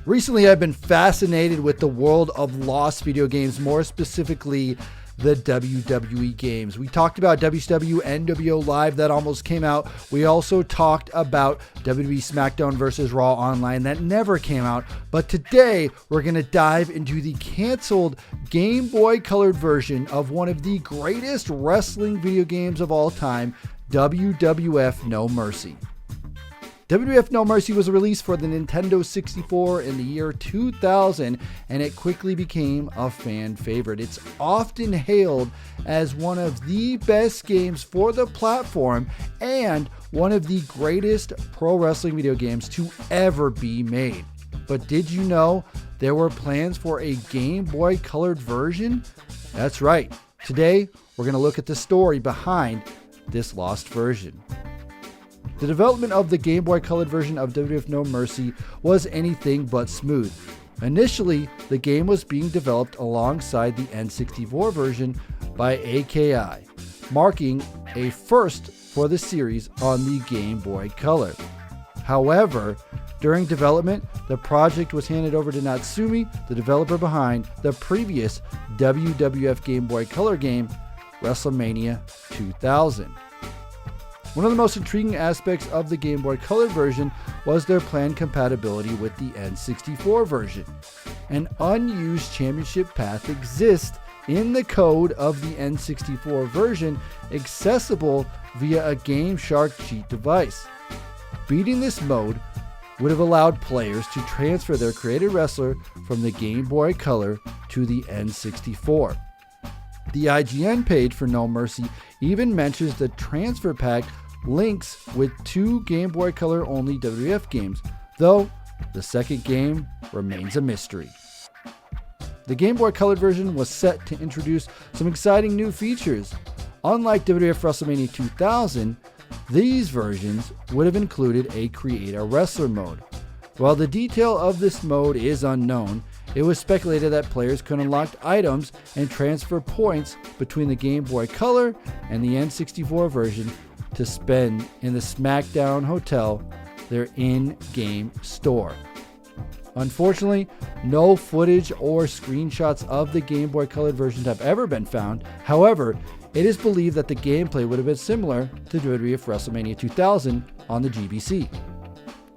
Recently, I've been fascinated with the world of lost video games, more specifically the WWE games. We talked about WCW NWO Live that almost came out. We also talked about WWE SmackDown vs. Raw Online that never came out. But today, we're going to dive into the canceled Game Boy colored version of one of the greatest wrestling video games of all time, WWF No Mercy. WWF No Mercy was released for the Nintendo 64 in the year 2000, and it quickly became a fan favorite. It's often hailed as one of the best games for the platform and one of the greatest pro wrestling video games to ever be made. But did you know there were plans for a Game Boy colored version? That's right. Today, we're going to look at the story behind this lost version. The development of the Game Boy colored version of WWF No Mercy was anything but smooth. Initially, the game was being developed alongside the N64 version by AKI, marking a first for the series on the Game Boy Color. However, during development, the project was handed over to Natsumi, the developer behind the previous WWF Game Boy Color game, WrestleMania 2000. One of the most intriguing aspects of the Game Boy Color version was their planned compatibility with the N64 version. An unused championship path exists in the code of the N64 version, accessible via a Game Shark cheat device. Beating this mode would have allowed players to transfer their created wrestler from the Game Boy Color to the N64. The IGN page for No Mercy even mentions the transfer pack links with 2 Game Boy Color only WWF games, though the second game remains a mystery. The Game Boy Color version was set to introduce some exciting new features. Unlike WWF WrestleMania 2000, these versions would have included a Create a Wrestler mode. While the detail of this mode is unknown, it was speculated that players could unlock items and transfer points between the Game Boy Color and the N64 version to spend in the SmackDown Hotel, their in-game store. Unfortunately, no footage or screenshots of the Game Boy colored versions have ever been found. However, it is believed that the gameplay would have been similar to WWF WrestleMania 2000 on the GBC.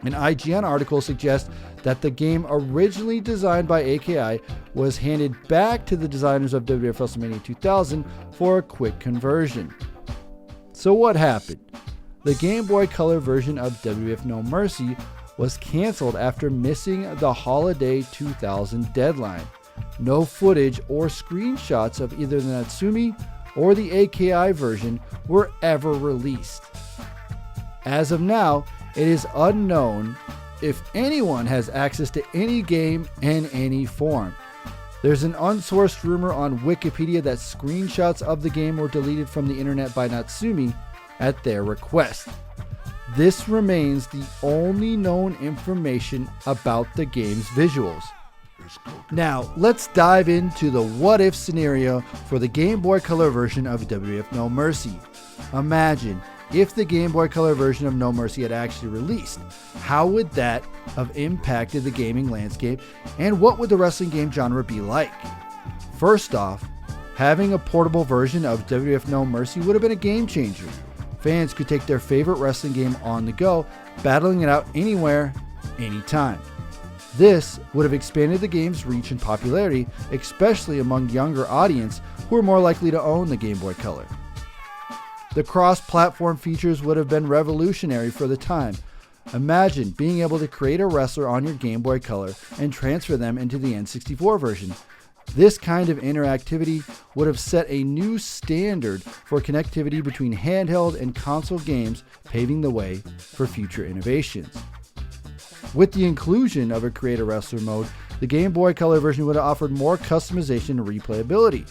An IGN article suggests that the game originally designed by AKI was handed back to the designers of WWF WrestleMania 2000 for a quick conversion. So what happened? The Game Boy Color version of WWF No Mercy was canceled after missing the holiday 2000 deadline. No footage or screenshots of either the Natsumi or the AKI version were ever released. As of now, it is unknown if anyone has access to any game in any form. There's an unsourced rumor on Wikipedia that screenshots of the game were deleted from the internet by Natsumi at their request. This remains the only known information about the game's visuals. Now, let's dive into the what-if scenario for the Game Boy Color version of WWF No Mercy. Imagine if the Game Boy Color version of No Mercy had actually released. How would that have impacted the gaming landscape, and what would the wrestling game genre be like? First off, having a portable version of WWF No Mercy would have been a game changer. Fans could take their favorite wrestling game on the go, battling it out anywhere, anytime. This would have expanded the game's reach and popularity, especially among younger audience who are more likely to own the Game Boy Color. The cross-platform features would have been revolutionary for the time. Imagine being able to create a wrestler on your Game Boy Color and transfer them into the N64 version. This kind of interactivity would have set a new standard for connectivity between handheld and console games, paving the way for future innovations. With the inclusion of a Create a Wrestler mode, the Game Boy Color version would have offered more customization and replayability.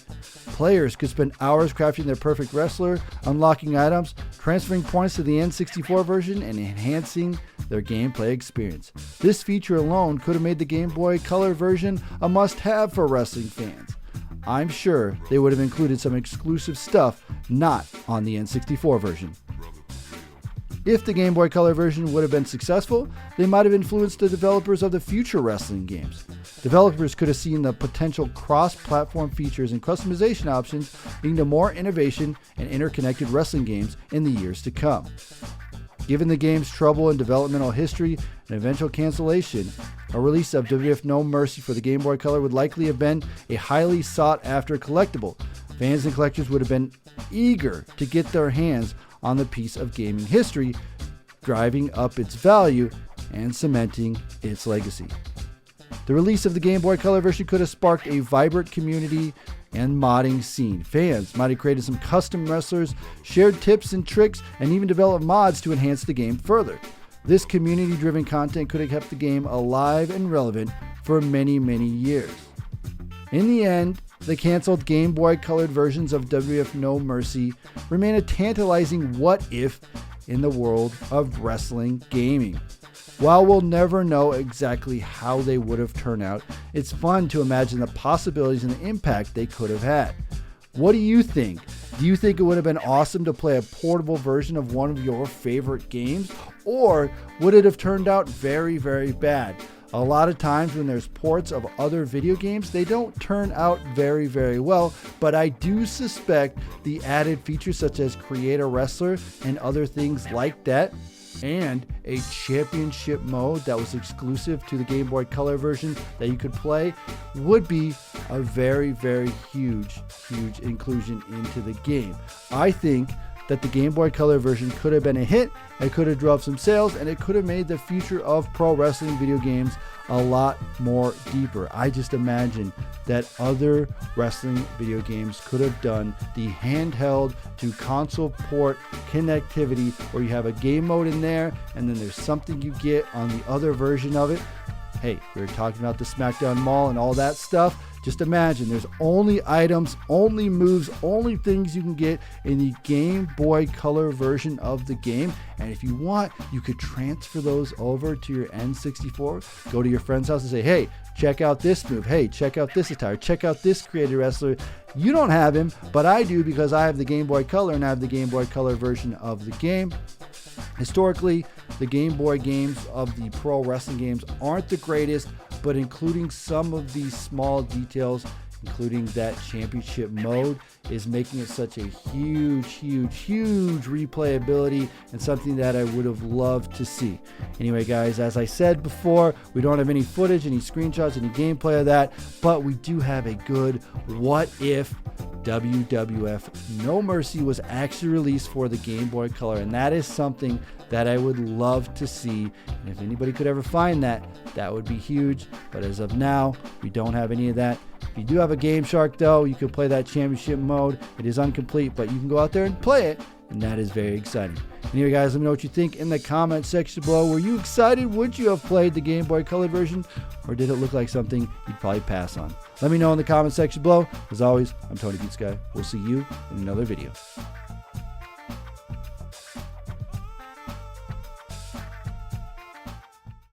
Players could spend hours crafting their perfect wrestler, unlocking items, transferring points to the N64 version, and enhancing their gameplay experience. This feature alone could have made the Game Boy Color version a must-have for wrestling fans. I'm sure they would have included some exclusive stuff not on the N64 version. If the Game Boy Color version would have been successful, they might have influenced the developers of the future wrestling games. Developers could have seen the potential cross-platform features and customization options, leading to more innovation and interconnected wrestling games in the years to come. Given the game's trouble and developmental history and eventual cancellation, a release of WWF No Mercy for the Game Boy Color would likely have been a highly sought-after collectible. Fans and collectors would have been eager to get their hands on the piece of gaming history, driving up its value and cementing its legacy. The release of the Game Boy Color version could have sparked a vibrant community and modding scene. Fans might have created some custom wrestlers, shared tips and tricks, and even developed mods to enhance the game further. This community-driven content could have kept the game alive and relevant for many, many years. In the end, the canceled Game Boy colored versions of WWF No Mercy remain a tantalizing what-if in the world of wrestling gaming. While we'll never know exactly how they would have turned out, it's fun to imagine the possibilities and the impact they could have had. What do you think? Do you think it would have been awesome to play a portable version of one of your favorite games? Or would it have turned out very, very bad? A lot of times when there's ports of other video games, they don't turn out very, very well, but I do suspect the added features such as Create a Wrestler and other things like that, and a championship mode that was exclusive to the Game Boy Color version that you could play, would be a very, very huge inclusion into the game. I think that the Game Boy Color version could have been a hit, it could have drove some sales, and it could have made the future of pro wrestling video games a lot more deeper. I just imagine that other wrestling video games could have done the handheld to console port connectivity where you have a game mode in there and then there's something you get on the other version of it. Hey, we were talking about the SmackDown Mall and all that stuff. Just imagine there's only items, only moves, only things you can get in the Game Boy Color version of the game. And if you want, you could transfer those over to your N64. Go to your friend's house and say, hey, check out this move. Hey, check out this attire. Check out this created wrestler. You don't have him, but I do because I have the Game Boy Color and I have the Game Boy Color version of the game. Historically, the Game Boy games of the pro wrestling games aren't the greatest, but including some of these small details, including that championship mode, is making it such a huge replayability and something that I would have loved to see. Anyway, guys, as I said before, we don't have any footage, any screenshots, any gameplay of that, but we do have a good what if WWF No Mercy was actually released for the Game Boy Color, and that is something that I would love to see. And if anybody could ever find that, that would be huge. But as of now, we don't have any of that. If you do have a Game Shark, though, you can play that championship mode. It is incomplete, but you can go out there and play it, and that is very exciting. Anyway, guys, let me know what you think in the comment section below. Were you excited? Would you have played the Game Boy Color version, or did it look like something you'd probably pass on? Let me know in the comment section below. As always, I'm TonyPizzaGuy. We'll see you in another video.